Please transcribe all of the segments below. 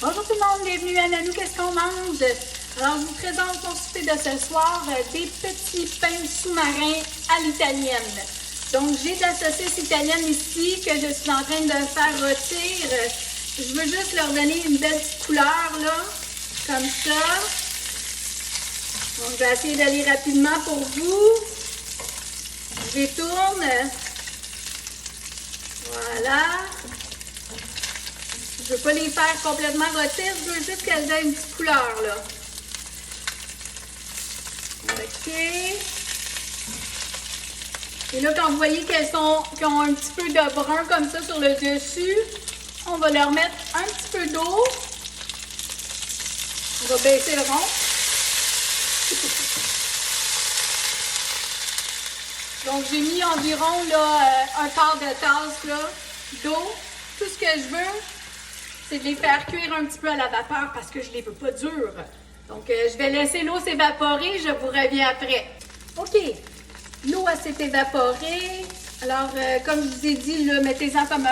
Bonjour tout le monde, bienvenue à Nanou, qu'est-ce qu'on mange? Alors, je vous présente mon souper de ce soir, des petits pains sous-marins à l'italienne. Donc, j'ai de la saucisse italienne ici que je suis en train de faire rôtir. Je veux juste leur donner une belle petite couleur, là, comme ça. Donc, je vais essayer d'aller rapidement pour vous. Je les tourne. Voilà. Je ne veux pas les faire complètement rôtir, je veux juste qu'elles aient une petite couleur, là. OK. Et là, quand vous voyez qu'elles ont un petit peu de brun comme ça sur le dessus, on va leur mettre un petit peu d'eau. On va baisser le rond. Donc, j'ai mis environ là, un quart de tasse là, d'eau. Tout ce que je veux, c'est de les faire cuire un petit peu à la vapeur parce que je ne les veux pas durs. Donc, je vais laisser l'eau s'évaporer. Je vous reviens après. OK. L'eau s'est évaporée. Alors, comme je vous ai dit, là, mettez-en comme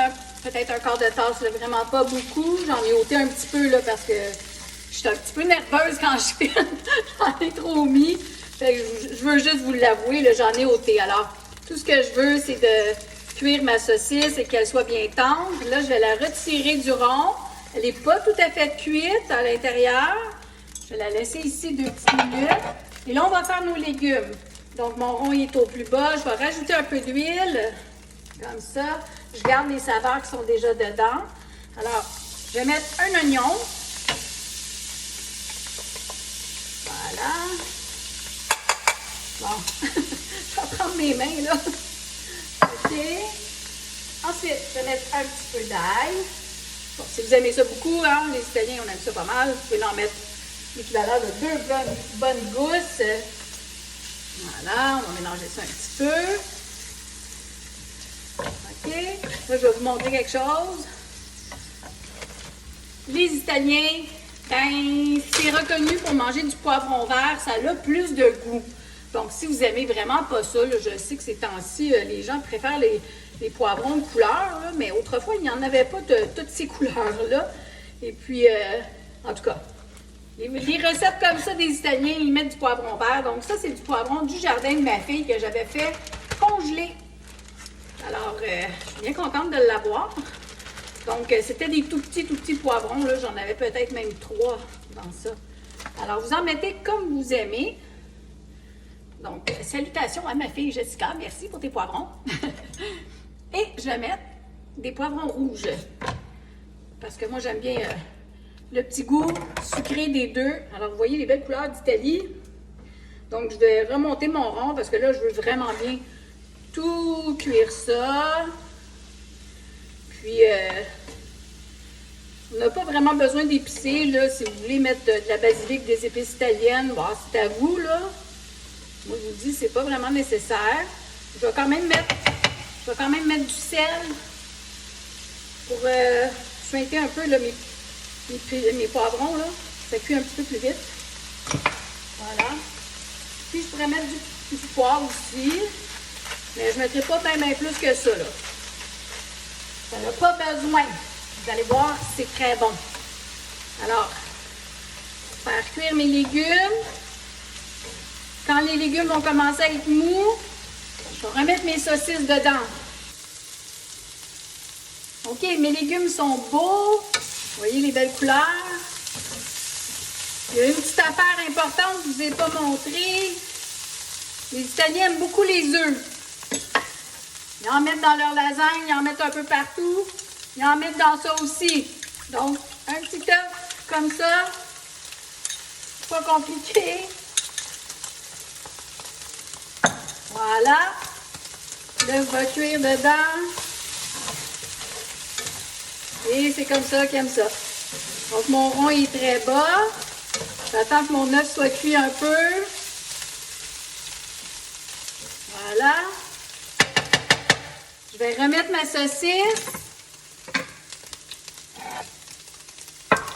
peut-être un quart de tasse, là, vraiment pas beaucoup. J'en ai ôté un petit peu là, parce que je suis un petit peu nerveuse quand je filme. J'en ai trop mis. Fait que je veux juste vous l'avouer, j'en ai ôté. Alors, tout ce que je veux, c'est de cuire ma saucisse et qu'elle soit bien tendre. Là, je vais la retirer du rond. Elle n'est pas tout à fait cuite à l'intérieur. Je vais la laisser ici 2 petites minutes. Et là, on va faire nos légumes. Donc, mon rond il est au plus bas. Je vais rajouter un peu d'huile. Comme ça. Je garde les saveurs qui sont déjà dedans. Alors, je vais mettre un oignon. Voilà. Bon, je vais prendre mes mains, là. OK. Ensuite, je vais mettre un petit peu d'ail. Bon, si vous aimez ça beaucoup, hein, les Italiens, on aime ça pas mal. Vous pouvez en mettre l'équivalent de 2 bonnes gousses. Voilà, on va mélanger ça un petit peu. OK. Là, je vais vous montrer quelque chose. Les Italiens, ben, c'est reconnu pour manger du poivron vert, ça a plus de goût. Donc, si vous aimez vraiment pas ça, là, je sais que ces temps-ci, les gens préfèrent les poivrons de couleur, là, mais autrefois, il n'y en avait pas de toutes ces couleurs-là. Et puis, en tout cas, les recettes comme ça des Italiens, ils mettent du poivron vert. Donc, ça, c'est du poivron du jardin de ma fille que j'avais fait congeler. Alors, je suis bien contente de l'avoir. Donc, c'était des tout petits poivrons. Là, j'en avais peut-être même 3 dans ça. Alors, vous en mettez comme vous aimez. Donc, salutations à ma fille Jessica. Merci pour tes poivrons. Et je vais mettre des poivrons rouges. Parce que moi, j'aime bien le petit goût sucré des deux. Alors, vous voyez les belles couleurs d'Italie. Donc, je vais remonter mon rond parce que là, je veux vraiment bien tout cuire ça. Puis, on n'a pas vraiment besoin d'épicer, là. Si vous voulez mettre de la basilic, des épices italiennes, bon, c'est à vous, là. Moi, je vous dis, c'est pas vraiment nécessaire. Je vais quand même mettre du sel pour suinter un peu là, mes poivrons, là. Ça cuit un petit peu plus vite. Voilà. Puis, je pourrais mettre du poivre aussi. Mais je ne mettrai pas bien plus que ça, là. Ça n'a pas besoin. Vous allez voir, c'est très bon. Alors, pour faire cuire mes légumes. Quand les légumes vont commencer à être mous, je vais remettre mes saucisses dedans. OK, mes légumes sont beaux. Vous voyez les belles couleurs. Il y a une petite affaire importante que je ne vous ai pas montrée. Les Italiens aiment beaucoup les œufs. Ils en mettent dans leur lasagne, ils en mettent un peu partout. Ils en mettent dans ça aussi. Donc, un petit œuf comme ça. Pas compliqué. Voilà. L'œuf va cuire dedans. Et c'est comme ça qu'ils aiment ça. Donc, mon rond est très bas. J'attends que mon œuf soit cuit un peu. Voilà. Je vais remettre ma saucisse.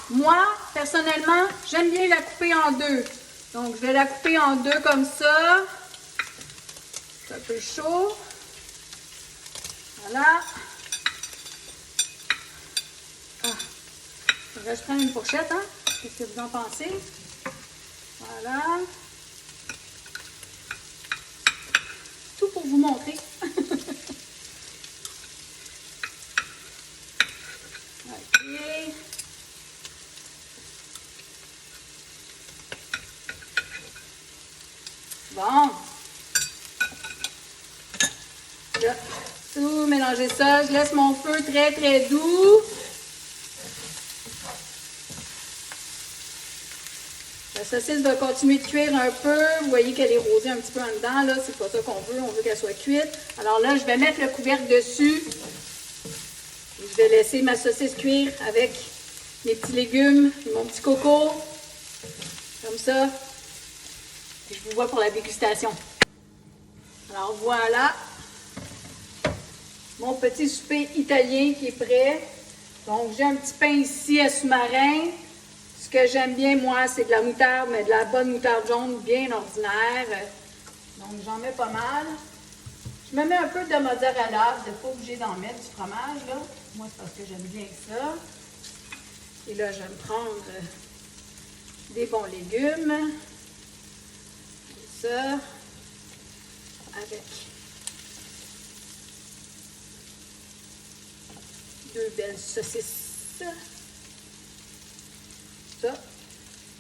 Moi, personnellement, j'aime bien la couper en 2. Donc, je vais la couper en 2 comme ça. C'est un peu chaud. Voilà. Ah. Je prends une fourchette, hein? Qu'est-ce que vous en pensez? Voilà. Tout pour vous montrer. OK. Bon. Là, tout mélanger ça. Je laisse mon feu très, très doux. La saucisse va continuer de cuire un peu. Vous voyez qu'elle est rosée un petit peu en dedans. Là, c'est pas ça qu'on veut. On veut qu'elle soit cuite. Alors là, je vais mettre le couvercle dessus. Et je vais laisser ma saucisse cuire avec mes petits légumes, mon petit coco. Comme ça. Et je vous vois pour la dégustation. Alors voilà. Mon petit souper italien qui est prêt. Donc, j'ai un petit pain ici à sous-marin. Ce que j'aime bien, moi, c'est de la moutarde, mais de la bonne moutarde jaune bien ordinaire. Donc, j'en mets pas mal. Je me mets un peu de mozzarella. Vous n'êtes pas obligé d'en mettre du fromage, là. Moi, c'est parce que j'aime bien ça. Et là, je vais me prendre des bons légumes. Ça. Avec deux belles saucisses. Ça.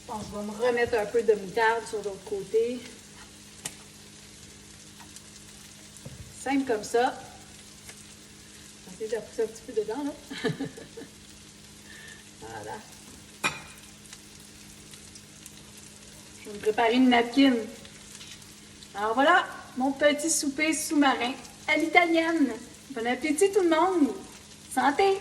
Bon, je vais me remettre un peu de moutarde sur l'autre côté. Simple comme ça. J'ai déjà poussé un petit peu dedans, là. Voilà. Je vais me préparer une napkin. Alors voilà, mon petit souper sous-marin à l'italienne. Bon appétit tout le monde! Santé!